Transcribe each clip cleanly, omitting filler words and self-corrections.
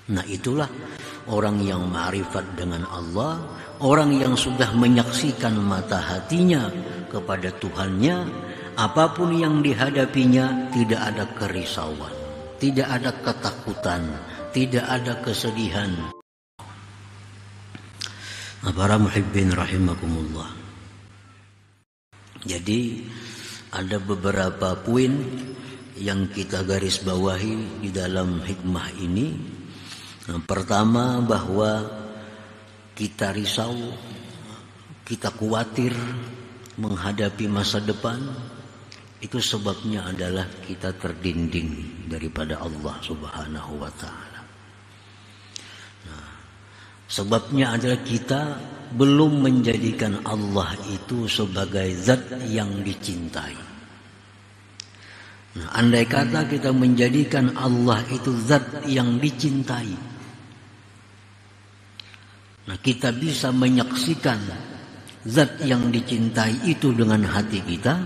Nah, itulah orang yang ma'rifat dengan Allah, orang yang sudah menyaksikan mata hatinya kepada Tuhannya, apapun yang dihadapinya tidak ada kerisauan, tidak ada ketakutan, tidak ada kesedihan. Para muhibbin rahimakumullah. Jadi ada beberapa poin yang kita garis bawahi di dalam hikmah ini. Yang pertama, bahwa kita risau, kita khawatir menghadapi masa depan, itu sebabnya adalah kita terdinding daripada Allah Subhanahu wa ta'ala. Nah, sebabnya adalah kita belum menjadikan Allah itu sebagai zat yang dicintai. Nah, andai kata kita menjadikan Allah itu zat yang dicintai, nah, kita bisa menyaksikan zat yang dicintai itu dengan hati kita,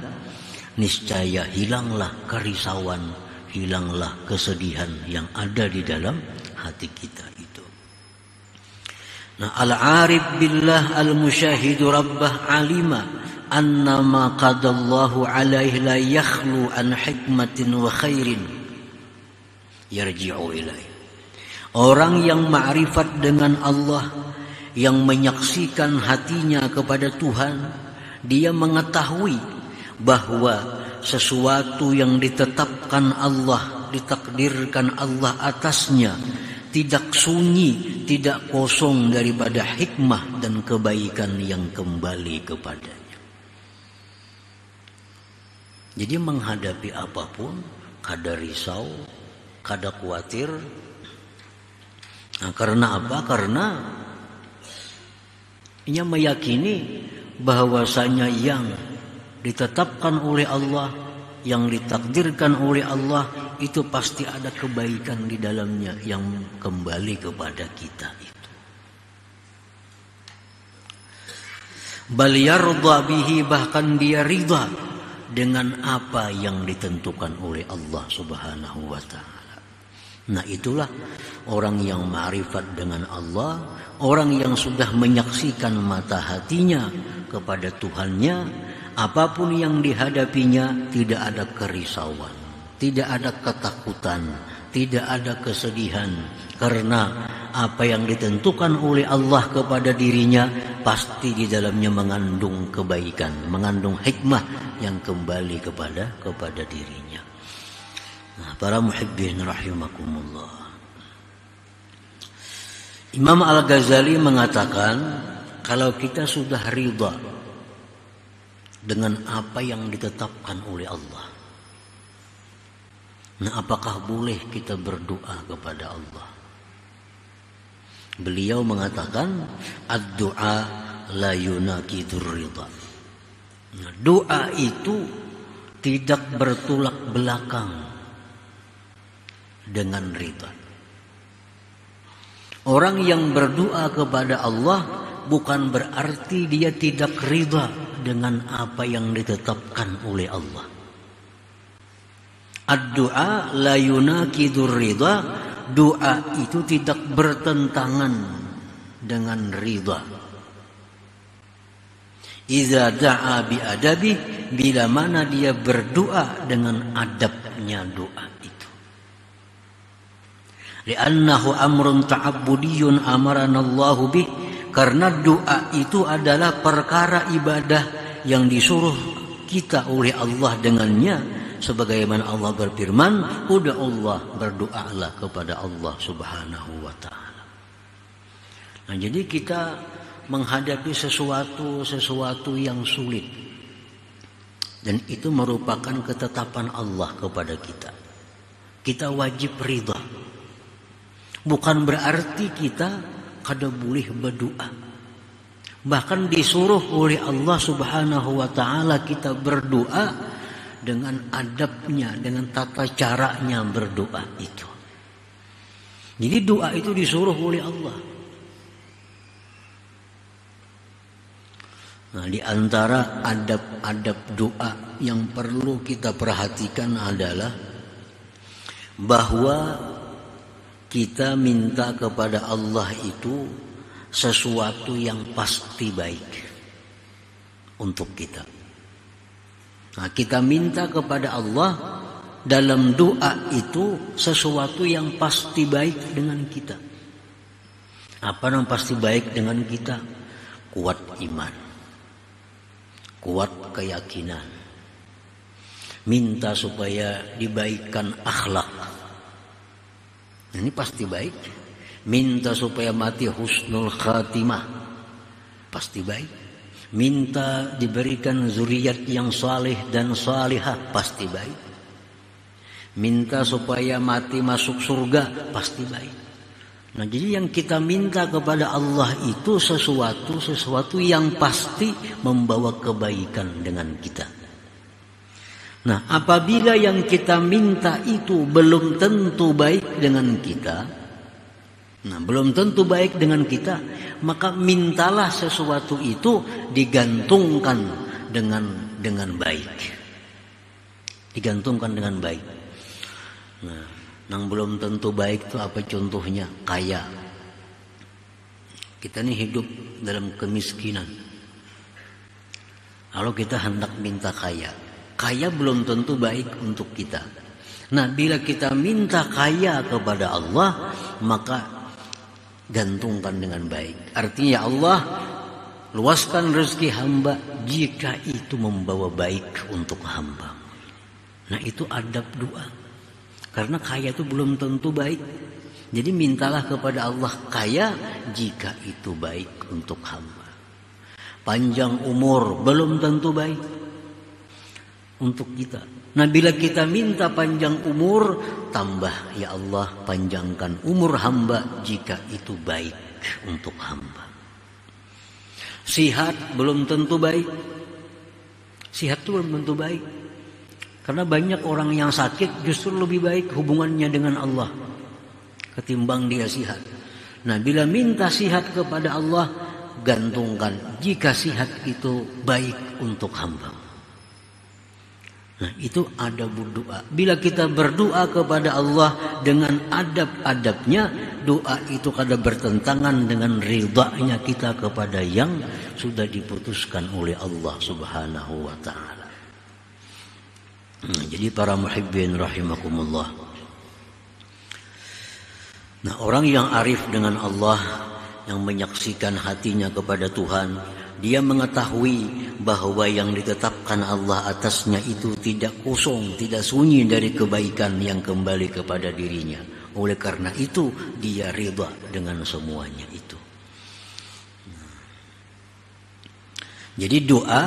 niscaya hilanglah kerisauan, hilanglah kesedihan yang ada di dalam hati kita itu. Nah, al-arif billah al-musyahidu rabbah alima annama qadallahu alaihi la yakhlu an hikmatin wa khairin yarji'u ilaih. Orang yang ma'rifat dengan Allah, yang menyaksikan hatinya kepada Tuhan, dia mengetahui bahwa sesuatu yang ditetapkan Allah, ditakdirkan Allah atasnya, tidak sunyi, tidak kosong daripada hikmah dan kebaikan yang kembali kepadanya. Jadi menghadapi apapun, kada risau, kada khawatir. Nah, karena apa? Karena ia meyakini bahwasanya yang ditetapkan oleh Allah, yang ditakdirkan oleh Allah, itu pasti ada kebaikan di dalamnya yang kembali kepada kita itu. Bal yarda bihi, bahkan dia ridha dengan apa yang ditentukan oleh Allah Subhanahu wa ta'ala. Nah, itulah orang yang ma'rifat dengan Allah, orang yang sudah menyaksikan mata hatinya kepada Tuhannya, apapun yang dihadapinya tidak ada kerisauan, tidak ada ketakutan, tidak ada kesedihan, karena apa yang ditentukan oleh Allah kepada dirinya pasti di dalamnya mengandung kebaikan, mengandung hikmah yang kembali kepada dirinya. Nah, para muhibbin rahimakumullah. Imam Al-Ghazali mengatakan, kalau kita sudah ridha dengan apa yang ditetapkan oleh Allah, nah, apakah boleh kita berdoa kepada Allah? Beliau mengatakan, ad-du'a la yunaqidur ridha. Nah, doa itu tidak bertolak belakang dengan ridha. Orang yang berdoa kepada Allah bukan berarti dia tidak ridha dengan apa yang ditetapkan oleh Allah. Ad-du'a la yunaqidur ridha. Doa itu tidak bertentangan dengan ridha. Iza da'a bi adabi, bila mana dia berdoa dengan adabnya doa itu. Li'annahu amrun ta'abbudiyun amaranallahu bih, karena doa itu adalah perkara ibadah yang disuruh kita oleh Allah dengannya, sebagaimana Allah berfirman, ud'ullah, berdoalah kepada Allah Subhanahu wa ta'ala. Nah, jadi kita menghadapi sesuatu yang sulit, dan itu merupakan ketetapan Allah kepada kita. Kita wajib ridha. Bukan berarti kita kada boleh berdoa. Bahkan disuruh oleh Allah Subhanahu wa ta'ala kita berdoa dengan adabnya, dengan tata caranya berdoa itu. Jadi doa itu disuruh oleh Allah. Nah, di antara adab-adab doa yang perlu kita perhatikan adalah bahwa kita minta kepada Allah itu sesuatu yang pasti baik untuk kita. Nah, kita minta kepada Allah dalam doa itu sesuatu yang pasti baik dengan kita. Apa yang pasti baik dengan kita? Kuat iman, kuat keyakinan, minta supaya dibaikan akhlak. Ini pasti baik. Minta supaya mati husnul khatimah, pasti baik. Minta diberikan zuriat yang saleh dan salihah, pasti baik. Minta supaya mati masuk surga, pasti baik. Nah, jadi yang kita minta kepada Allah itu sesuatu yang pasti membawa kebaikan dengan kita. Nah, apabila yang kita minta itu belum tentu baik dengan kita, maka mintalah sesuatu itu digantungkan dengan baik. Digantungkan dengan baik. Nah, yang belum tentu baik itu apa contohnya? Kaya. Kita ini hidup dalam kemiskinan. Kalau kita hendak minta kaya belum tentu baik untuk kita. Nah, bila kita minta kaya kepada Allah, maka gantungkan dengan baik. Artinya, ya Allah, luaskan rezeki hamba jika itu membawa baik untuk hamba. Nah, itu adab doa. Karena kaya itu belum tentu baik. Jadi mintalah kepada Allah kaya jika itu baik untuk hamba. Panjang umur belum tentu baik untuk kita. Nah, bila kita minta panjang umur, tambah, ya Allah, panjangkan umur hamba jika itu baik untuk hamba. Sihat belum tentu baik. Sihat itu belum tentu baik. Karena banyak orang yang sakit justru lebih baik hubungannya dengan Allah ketimbang dia sihat. Nah, bila minta sihat kepada Allah, gantungkan jika sihat itu baik untuk hamba. Nah, itu adab berdoa. Bila kita berdoa kepada Allah dengan adab-adabnya, doa itu kadang bertentangan dengan ridhanya kita kepada yang sudah diputuskan oleh Allah Subhanahu wa taala. Jadi para muhibbin rahimakumullah. Nah, orang yang arif dengan Allah, yang menyaksikan hatinya kepada Tuhan, dia mengetahui bahwa yang ditetapkan Allah atasnya itu tidak kosong, tidak sunyi dari kebaikan yang kembali kepada dirinya. Oleh karena itu, dia ridha dengan semuanya itu. Jadi doa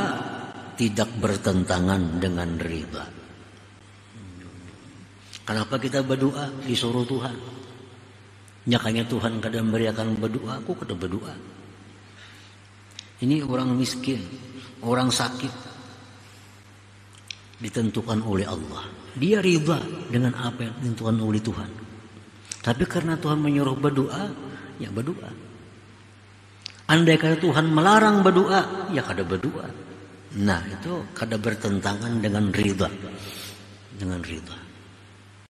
tidak bertentangan dengan ridha. Kenapa kita berdoa? Disuruh Tuhan. Nyakanya Tuhan kadang beriakan berdoa, aku kadang berdoa. Ini orang miskin, orang sakit, ditentukan oleh Allah. Dia ridha dengan apa yang ditentukan oleh Tuhan. Tapi karena Tuhan menyuruh berdoa, ya berdoa. Andai kata Tuhan melarang berdoa, ya kada berdoa. Nah, itu kada bertentangan dengan ridha. Dengan ridha.